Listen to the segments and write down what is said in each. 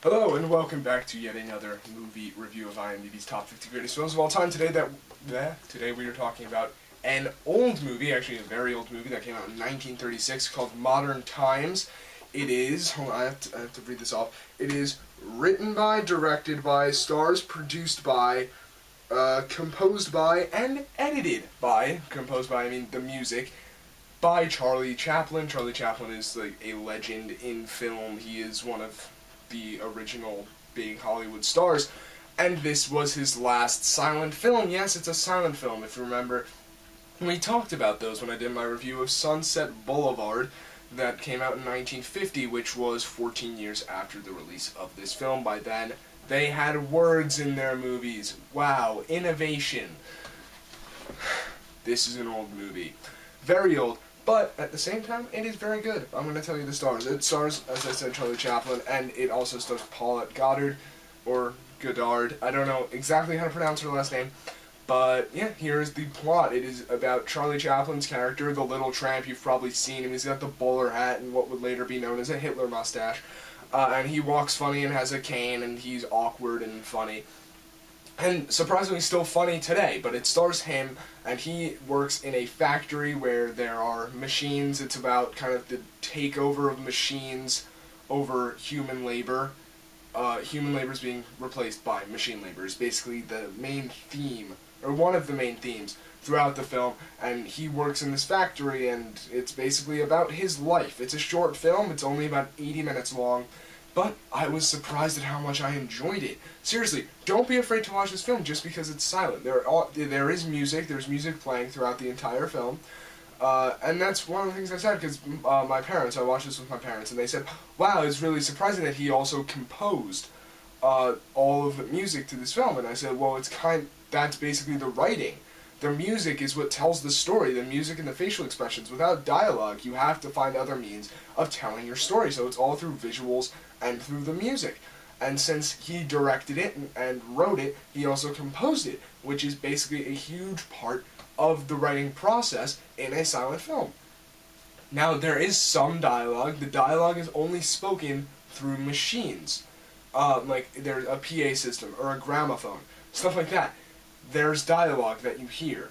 Hello and welcome back to yet another movie review of IMDb's top 50 greatest films of all time. Today we are talking about an old movie, actually a very old movie that came out in 1936 called Modern Times. It is, hold on, I have to read this off. It is written by, directed by, stars produced by, composed by, and edited by, composed by I mean the music, by Charlie Chaplin. Charlie Chaplin is like a legend in film. He is one of the original big Hollywood stars, and this was his last silent film. Yes, it's a silent film. If you remember, we talked about those when I did my review of Sunset Boulevard that came out in 1950, which was 14 years after the release of this film. By then, they had words in their movies. Wow, innovation. This is an old movie. Very old. But, at the same time, it is very good. I'm going to tell you the stars. It stars, as I said, Charlie Chaplin, and it also stars Paulette Goddard, or Goddard. I don't know exactly how to pronounce her last name. But, yeah, here's the plot. It is about Charlie Chaplin's character, the Little Tramp. You've probably seen him. He's got the bowler hat and what would later be known as a Hitler mustache. And he walks funny and has a cane, and he's awkward and funny. And surprisingly still funny today, but it stars him, and he works in a factory where there are machines. It's about kind of the takeover of machines over human labor. Human labor is being replaced by machine labor is basically the main theme, or one of the main themes throughout the film, and he works in this factory, and it's basically about his life. It's a short film, it's only about 80 minutes long, but I was surprised at how much I enjoyed it. Seriously, don't be afraid to watch this film just because it's silent. There is music. There's music playing throughout the entire film. And that's one of the things I said, because I watched this with my parents, and they said, wow, it's really surprising that he also composed all of the music to this film. And I said, well, that's basically the writing. The music is what tells the story, the music and the facial expressions. Without dialogue, you have to find other means of telling your story. So it's all through visuals and through the music. And since he directed it and wrote it, he also composed it, which is basically a huge part of the writing process in a silent film. Now, there is some dialogue. The dialogue is only spoken through machines. Like there's a PA system or a gramophone, stuff like that. There's dialogue that you hear,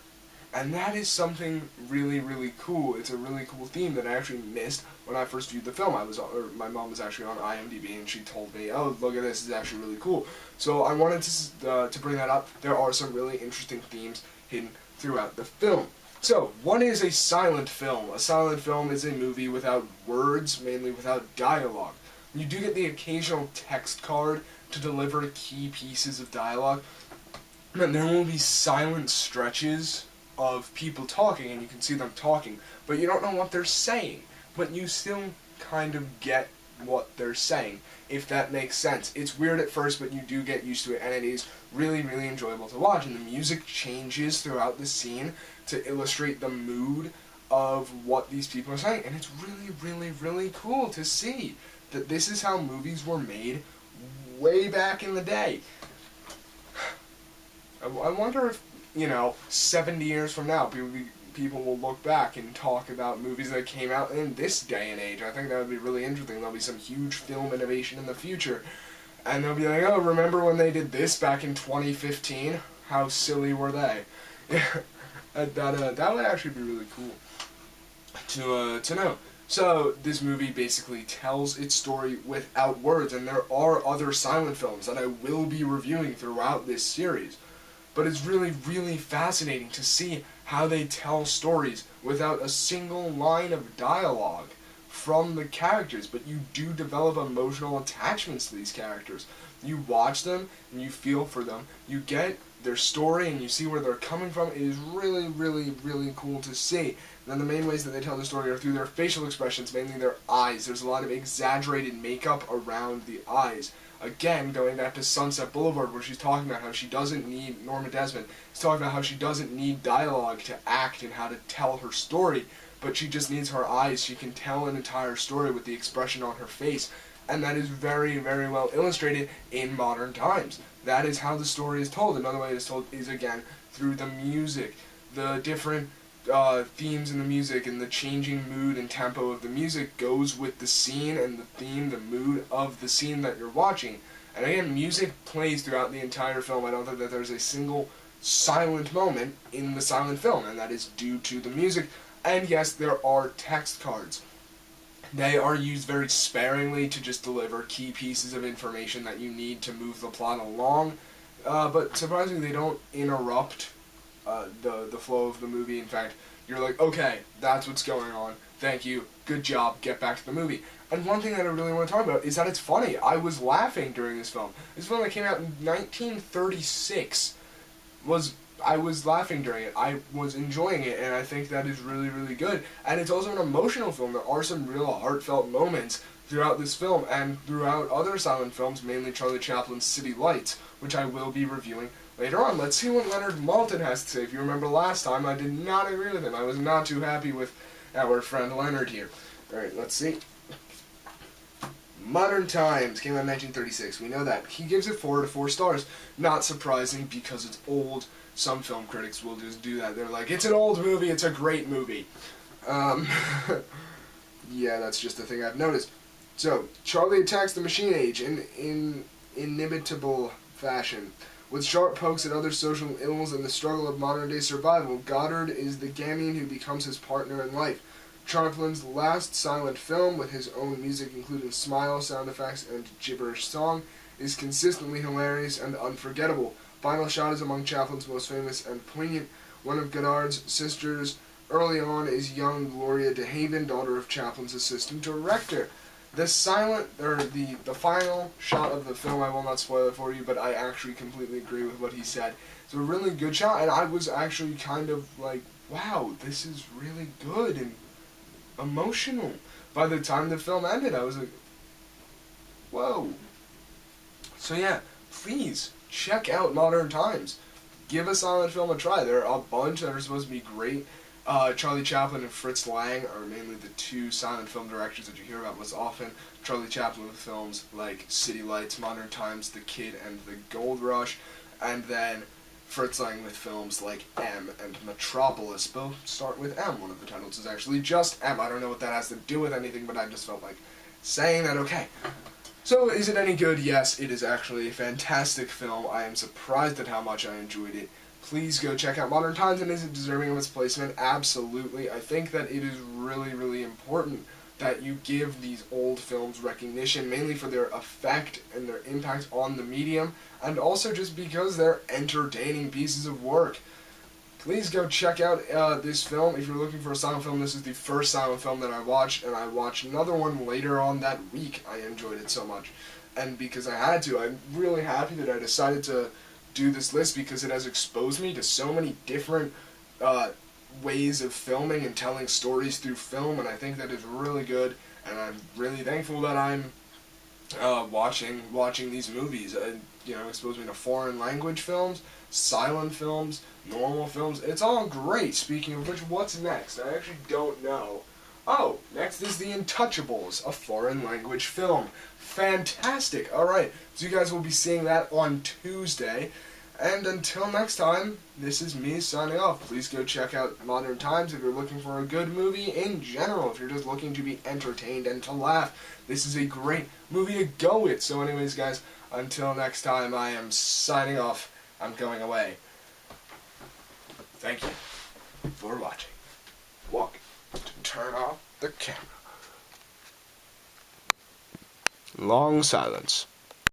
and that is something really, really cool. It's a really cool theme that I actually missed when I first viewed the film. My mom was actually on IMDb, and she told me, "Oh, look at this! It's actually really cool." So I wanted to bring that up. There are some really interesting themes hidden throughout the film. So, what is a silent film? A silent film is a movie without words, mainly without dialogue. You do get the occasional text card to deliver key pieces of dialogue. And there will be silent stretches of people talking, and you can see them talking, but you don't know what they're saying. But you still kind of get what they're saying, if that makes sense. It's weird at first, but you do get used to it, and it is really, really enjoyable to watch. And the music changes throughout the scene to illustrate the mood of what these people are saying, and it's really, really, really cool to see that this is how movies were made way back in the day. I wonder if, 70 years from now, people will look back and talk about movies that came out in this day and age. I think that would be really interesting. There'll be some huge film innovation in the future, and they'll be like, oh, remember when they did this back in 2015? How silly were they? That would actually be really cool to know. So, this movie basically tells its story without words, and there are other silent films that I will be reviewing throughout this series. But it's really, really fascinating to see how they tell stories without a single line of dialogue from the characters. But you do develop emotional attachments to these characters. You watch them, and you feel for them. You get their story, and you see where they're coming from. It is really, really, really cool to see. And then the main ways that they tell the story are through their facial expressions, mainly their eyes. There's a lot of exaggerated makeup around the eyes. Again, going back to Sunset Boulevard, where she's talking about how she doesn't need, Norma Desmond is talking about how she doesn't need dialogue to act and how to tell her story, but she just needs her eyes. She can tell an entire story with the expression on her face, and that is very, very well illustrated in Modern Times. That is how the story is told. Another way it is told is, again, through the music, the different themes in the music and the changing mood and tempo of the music goes with the scene and the theme, the mood of the scene that you're watching. And again, music plays throughout the entire film. I don't think that there's a single silent moment in the silent film, and that is due to the music. And yes, there are text cards. They are used very sparingly to just deliver key pieces of information that you need to move the plot along. But surprisingly, they don't interrupt the flow of the movie. In fact, you're like, okay, that's what's going on. Thank you. Good job. Get back to the movie. And one thing that I really want to talk about is that it's funny. I was laughing during this film. This film that came out in 1936 I was laughing during it. I was enjoying it, and I think that is really, really good. And it's also an emotional film. There are some real heartfelt moments throughout this film and throughout other silent films, mainly Charlie Chaplin's City Lights, which I will be reviewing later on. Let's see what Leonard Maltin has to say. If you remember last time, I did not agree with him. I was not too happy with our friend Leonard here. Alright, let's see. Modern Times came out in 1936. We know that. He gives it 4 out of 4 stars. Not surprising because it's old. Some film critics will just do that. They're like, it's an old movie, it's a great movie. Yeah, that's just a thing I've noticed. So, Charlie attacks the machine age in inimitable fashion. With sharp pokes at other social ills and the struggle of modern-day survival, Goddard is the gamine who becomes his partner in life. Chaplin's last silent film, with his own music including smile, sound effects, and gibberish song, is consistently hilarious and unforgettable. Final Shot is among Chaplin's most famous and poignant. One of Goddard's sisters early on is young Gloria DeHaven, daughter of Chaplin's assistant director. The final shot of the film, I will not spoil it for you, but I actually completely agree with what he said. It's a really good shot, and I was actually kind of like, wow, this is really good and emotional. By the time the film ended, I was like, whoa. So yeah, please check out Modern Times. Give a silent film a try. There are a bunch that are supposed to be great. Charlie Chaplin and Fritz Lang are mainly the two silent film directors that you hear about most often. Charlie Chaplin with films like City Lights, Modern Times, The Kid, and The Gold Rush. And then Fritz Lang with films like M and Metropolis. Both start with M. One of the titles is actually just M. I don't know what that has to do with anything, but I just felt like saying that. Okay. So, is it any good? Yes, it is actually a fantastic film. I am surprised at how much I enjoyed it. Please go check out Modern Times, and is it deserving of its placement? Absolutely. I think that it is really, really important that you give these old films recognition, mainly for their effect and their impact on the medium, and also just because they're entertaining pieces of work. Please go check out this film. If you're looking for a silent film, this is the first silent film that I watched, and I watched another one later on that week. I enjoyed it so much. And because I had to, I'm really happy that I decided to do this list because it has exposed me to so many different ways of filming and telling stories through film, and I think that is really good, and I'm really thankful that I'm watching these movies. Exposed me to foreign language films, silent films, normal films. It's all great. Speaking of which, what's next? I actually don't know. Oh, next is The Untouchables, a foreign language film. Fantastic. Alright, so you guys will be seeing that on Tuesday. And until next time, this is me signing off. Please go check out Modern Times if you're looking for a good movie in general. If you're just looking to be entertained and to laugh, this is a great movie to go with. So anyways, guys, until next time, I am signing off. I'm going away. Thank you for watching. Walk to turn off the camera. Long silence.